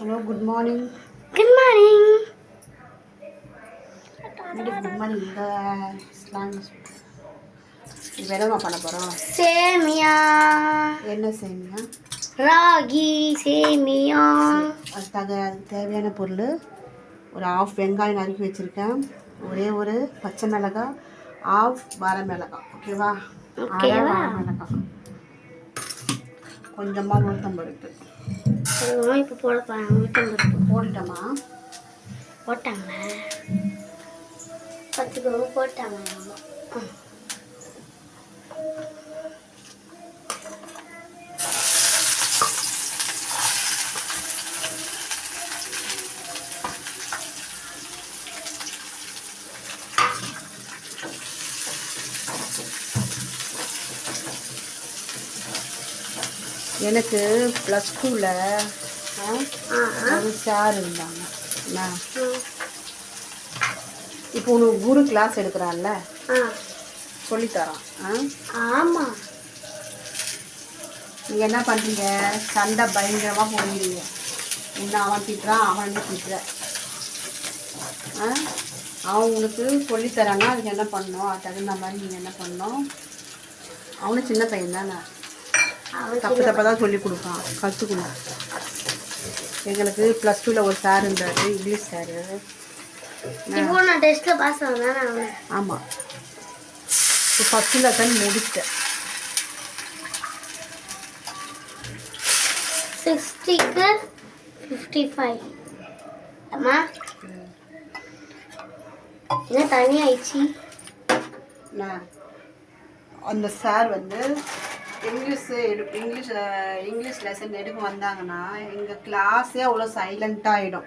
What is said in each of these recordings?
Hello, good morning. Good morning. Good morning. இந்த slang இப்போ என்னம்மா பண்ண போகிறோம்? சேமியா. என்ன சேமியா? ராகி சேமியா. அதுக்கு தேவையான பொருள் ஒரு ஆஃப் வெங்காயம் நறுக்கி வச்சுருக்கேன், ஒரே ஒரு பச்சை மிளகாய், ஆஃப் வரமிளகாய். ஓகேவா? அரை வரமிளகாய், கொஞ்சமாக உளுத்தம்பருப்பு. இப்போ போட போகிறேன். உளுத்தம்பருப்பு போட்டுட்டோமா? போட்டாங்களா? 10 கிலோ போட்டாங்க. எனக்கு +2ல் ஒரு சார் இருந்தாங்க. இப்போ உனக்கு குரு கிளாஸ் எடுக்கிறான்ல, சொல்லித்தரான். ஆமாம். நீங்கள் என்ன பண்ணுறீங்க? சண்டை பயங்கரமாக போடுவீங்க. இன்னும் அவன் திட்டுறான், அவன் திட்டுற. அவன் உங்களுக்கு சொல்லித்தராங்க, அதுக்கு என்ன பண்ணணும், அது தகுந்த மாதிரி நீங்கள் என்ன பண்ணணும். அவனும் சின்ன பையன் தானே, தப்பு தப்பாக தான் சொல்லி கொடுப்பான், கற்றுக்கணும். எங்களுக்கு +2ல் ஒரு சார் இருந்தார், இங்கிலீஷ் சாரு. இப்போ நான் டெஸ்ட்டில் பாஸ் ஆனேன். ஆமாம், இப்போ ஃபஸ்ட் லெசன் முடிச்சிட்டேன். 60க்கு 55. அம்மா என்ன தனி ஆயிடுச்சு? அந்த சார் வந்து இங்கிலீஷ் லெசன் எடுக்க வந்தாங்கன்னா எங்கள் கிளாஸே அவ்வளோ சைலண்ட்டாக ஆகிடும்.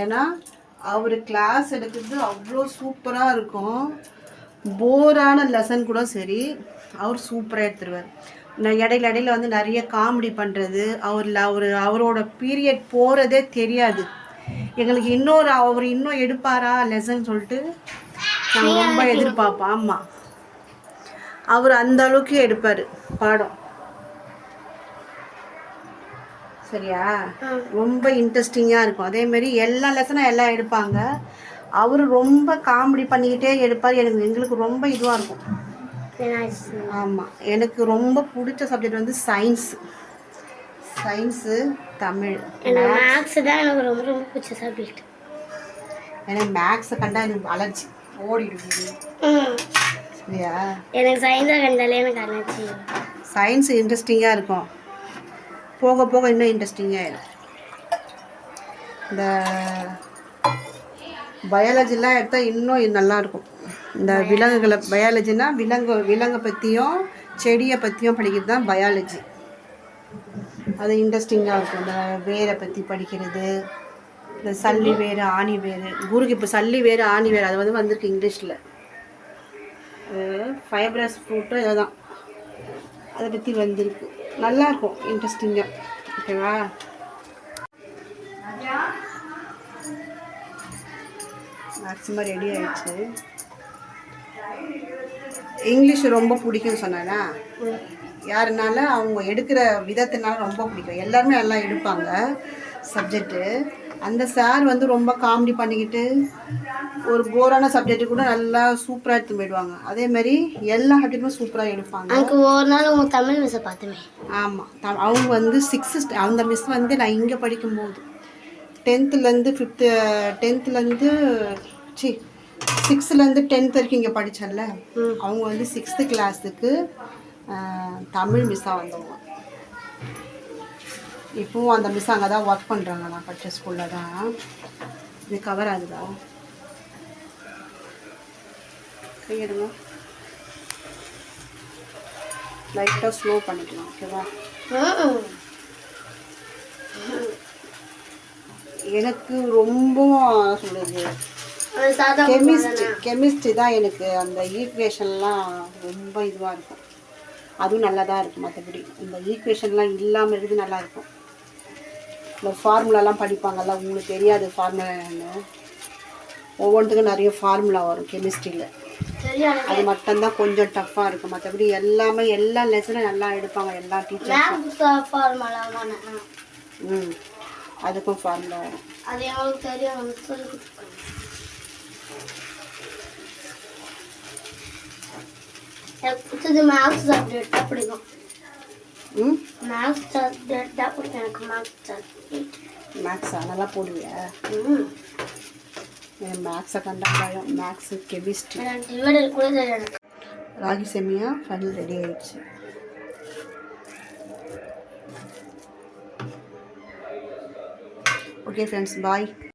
ஏன்னா அவர் கிளாஸ் எடுக்கிறது அவ்வளோ சூப்பராக இருக்கும். போரான லெசன் கூட சரி, அவர் சூப்பராக எடுத்துருவார். நான் இடையில வந்து நிறைய காமெடி பண்ணுறது, அவரோட பீரியட் போகிறதே தெரியாது எங்களுக்கு. அவர் இன்னும் எடுப்பாரா லெசன் சொல்லிட்டு நாங்கள் ரொம்ப எதிர்பார்ப்போம். ஆமாம், அவர் அந்த அளவுக்கு எடுப்பார் பாடம். சரியா? ரொம்ப இன்ட்ரெஸ்டிங்காக இருக்கும். அதேமாரி எல்லா லெசனும் எல்லாம் எடுப்பாங்க. அவர் ரொம்ப காமெடி பண்ணிக்கிட்டே எடுப்பார். எங்களுக்கு ரொம்ப இதுவாக இருக்கும். ஆமாம், எனக்கு ரொம்ப பிடிச்ச சப்ஜெக்ட் வந்து சயின்ஸு, தமிழ். மேக்ஸ் தான் எனக்கு ரொம்ப ரொம்ப பிடிச்ச சப்ஜெக்ட். எனக்கு மேக்ஸை கண்டா எனக்கு அலர்ஜி, ஓடிடுது. சரியா? எனக்கு சயின்ஸை கண்டாலே எனக்கு அலர்ஜி. சயின்ஸ் இன்ட்ரெஸ்டிங்காக இருக்கும், போக போக இன்னும் இன்ட்ரெஸ்டிங்காக இருக்கும். இந்த பயாலஜிலாம் எடுத்தால் இன்னும் நல்லாயிருக்கும். இந்த விலங்குகளை பயாலஜினா விலங்கை பற்றியும் செடியை பற்றியும் படிக்கிறது தான் பயாலஜி. அது இன்ட்ரெஸ்டிங்காக இருக்கும். இந்த வேரை பற்றி படிக்கிறது, இந்த சல்லி வேறு ஆணி வேறு. குருக்கு இப்போ சல்லி வேறு ஆணி வேறு அது வந்து வந்திருக்கு இங்கிலீஷில். ஃபைப்ரஸ் ஃப்ரூட்டோ இதை தான் அதை பற்றி வந்திருக்கு. நல்லாயிருக்கும், இன்ட்ரெஸ்டிங்காக. ஓகேவா? மேக்ஸிமம் ரெடி ஆயிடுச்சு. இங்கிலீஷ் ரொம்ப பிடிக்கும்னு சொன்னானா, யாருனால அவங்க எடுக்கிற விதத்தினால ரொம்ப பிடிக்கும். எல்லாருமே நல்லா எடுப்பாங்க சப்ஜெக்டு. அந்த சார் வந்து ரொம்ப காமெடி பண்ணிக்கிட்டு ஒரு போரான சப்ஜெக்டு கூட நல்லா சூப்பராக எடுத்து போயிடுவாங்க. அதேமாதிரி எல்லா சப்ஜெக்டுமே சூப்பராக எடுப்பாங்க. எனக்கு ஒரு நாள் உங்கள் தமிழ் மிஸ்ஸை பார்த்துமே. ஆமாம், அவங்க வந்து 6th அந்த மிஸ் வந்து நான் இங்கே படிக்கும்போது 10th-லேருந்து 6th-லேருந்து 10th வரைக்கும் இங்கே படித்தேன்ல. அவங்க வந்து 6th கிளாஸுக்கு தமிழ் மிஸ்ஸாக வந்தவங்க. இப்போவும் அந்த மிஸ் அங்கே தான் ஒர்க் பண்ணுறாங்க. நான் படித்த ஸ்கூலில் தான். இது கவர் ஆகுதா? கையெடுங்க, லைட்டாக ஸ்லோ பண்ணிக்கலாம். ஓகேவா? எனக்கு ரொம்ப சொல்லுது கெமிஸ்ட்ரி தான். எனக்கு அந்த ஈக்குவேஷன்லாம் ரொம்ப இதுவாக இருக்கும். அதுவும் நல்லா தான் இருக்கும். மற்றபடி இந்த ஈக்குவேஷன்லாம் இல்லாமல் இருக்குது நல்லாயிருக்கும். இந்த ஃபார்முலாலாம் படிப்பாங்கல்ல, உங்களுக்கு தெரியாது ஃபார்முலான்னு. ஒவ்வொன்றுத்துக்கும் நிறைய ஃபார்முலா வரும் கெமிஸ்ட்ரியில். அது மட்டும்தான் கொஞ்சம் டஃப்பாக இருக்கும். மற்றபடி எல்லாமே எல்லா லெசனும் நல்லா எடுப்பாங்க எல்லா டீச்சர்ஸும். அதுக்கும் ஃபார்முலா வரும். அது எங்களுக்கு தெரியும், அவனுக்கு சொல்லி கொடுத்துருக்காங்க. எனக்கு பிடிச்சது மேக்ஸ் சப்ஜெக்ட் தான் பிடிக்கும். மேக்ஸ் சப்ஜெக்ட் தான் பிடிக்கும் எனக்கு. மேக்ஸ் சப்ஜெக்ட் மேக்ஸா நல்லா போடுவியா? என் மேக்ஸை கண்டா பயம். Maths, chemistry. டிவைடர் கூட தெரியும் எனக்கு. ராகி சேமியா ஃபைனல் ரெடி ஆயிடுச்சு. ஓகே ஃப்ரெண்ட்ஸ், பாய்.